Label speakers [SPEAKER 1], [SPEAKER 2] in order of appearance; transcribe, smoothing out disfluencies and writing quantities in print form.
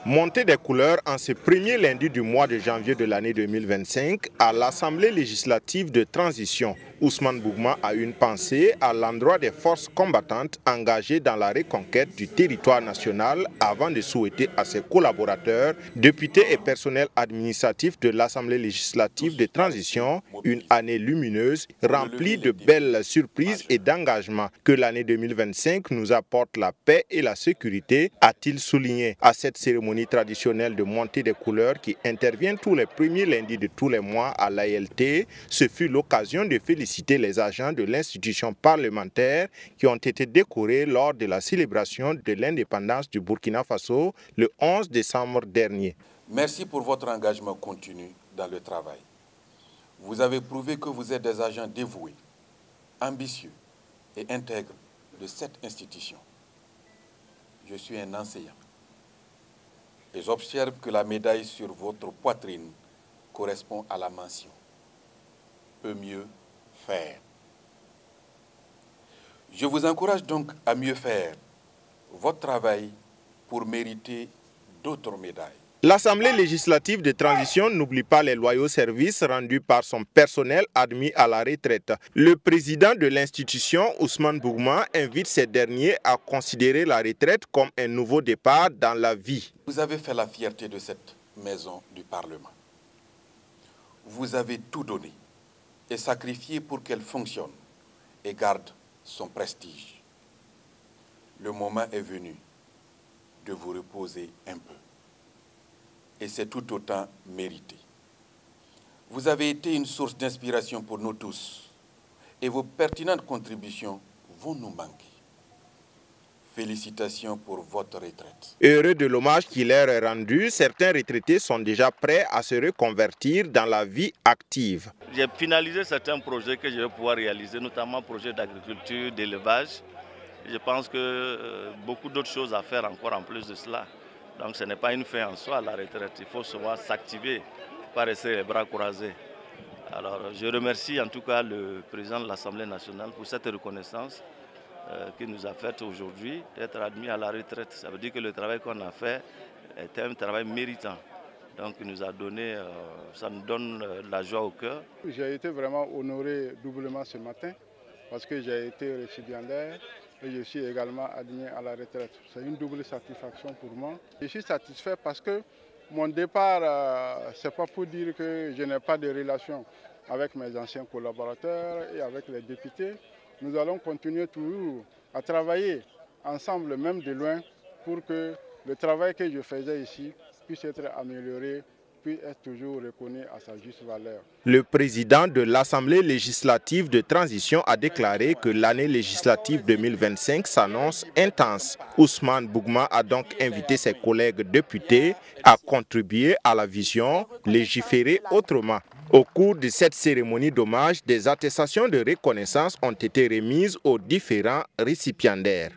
[SPEAKER 1] Montée des couleurs en ce premier lundi du mois de janvier de l'année 2025 à l'Assemblée législative de transition. Ousmane Bougma a une pensée à l'endroit des forces combattantes engagées dans la reconquête du territoire national avant de souhaiter à ses collaborateurs, députés et personnels administratifs de l'Assemblée législative de transition une année lumineuse remplie de belles surprises et d'engagements. Que l'année 2025 nous apporte la paix et la sécurité, a-t-il souligné. À cette cérémonie traditionnelle de montée des couleurs qui intervient tous les premiers lundis de tous les mois à l'ALT, ce fut l'occasion de féliciter les agents de l'institution parlementaire qui ont été décorés lors de la célébration de l'indépendance du Burkina Faso le 11 décembre dernier.
[SPEAKER 2] Merci pour votre engagement continu dans le travail. Vous avez prouvé que vous êtes des agents dévoués, ambitieux et intègres de cette institution. Je suis un enseignant et j'observe que la médaille sur votre poitrine correspond à la mention « Peut mieux faire ». Je vous encourage donc à mieux faire votre travail pour mériter d'autres médailles.
[SPEAKER 1] L'Assemblée législative de transition n'oublie pas les loyaux services rendus par son personnel admis à la retraite. Le président de l'institution, Ousmane Bougma, invite ces derniers à considérer la retraite comme un nouveau départ dans la vie.
[SPEAKER 2] Vous avez fait la fierté de cette maison du Parlement. Vous avez tout donné et sacrifié pour qu'elle fonctionne et garde son prestige. Le moment est venu de vous reposer un peu. Et c'est tout autant mérité. Vous avez été une source d'inspiration pour nous tous et vos pertinentes contributions vont nous manquer. Félicitations pour votre retraite.
[SPEAKER 1] Heureux de l'hommage qui leur est rendu, certains retraités sont déjà prêts à se reconvertir dans la vie active.
[SPEAKER 3] J'ai finalisé certains projets que je vais pouvoir réaliser, notamment projets d'agriculture, d'élevage. Je pense que beaucoup d'autres choses à faire encore en plus de cela. Donc ce n'est pas une fin en soi, la retraite. Il faut souvent s'activer, pas rester les bras croisés. Alors je remercie en tout cas le président de l'Assemblée nationale pour cette reconnaissance qu'il nous a faite aujourd'hui, d'être admis à la retraite. Ça veut dire que le travail qu'on a fait est un travail méritant. Donc il nous a donné, ça nous donne la joie au cœur.
[SPEAKER 4] J'ai été vraiment honoré doublement ce matin parce que j'ai été récipiendaire. Et je suis également admis à la retraite. C'est une double satisfaction pour moi. Je suis satisfait parce que mon départ, ce n'est pas pour dire que je n'ai pas de relation avec mes anciens collaborateurs et avec les députés. Nous allons continuer toujours à travailler ensemble, même de loin, pour que le travail que je faisais ici puisse être amélioré, puisse être toujours reconnu à sa juste valeur.
[SPEAKER 1] Le président de l'Assemblée législative de transition a déclaré que l'année législative 2025 s'annonce intense. Ousmane Bougma a donc invité ses collègues députés à contribuer à la vision légiférer autrement. Au cours de cette cérémonie d'hommage, des attestations de reconnaissance ont été remises aux différents récipiendaires.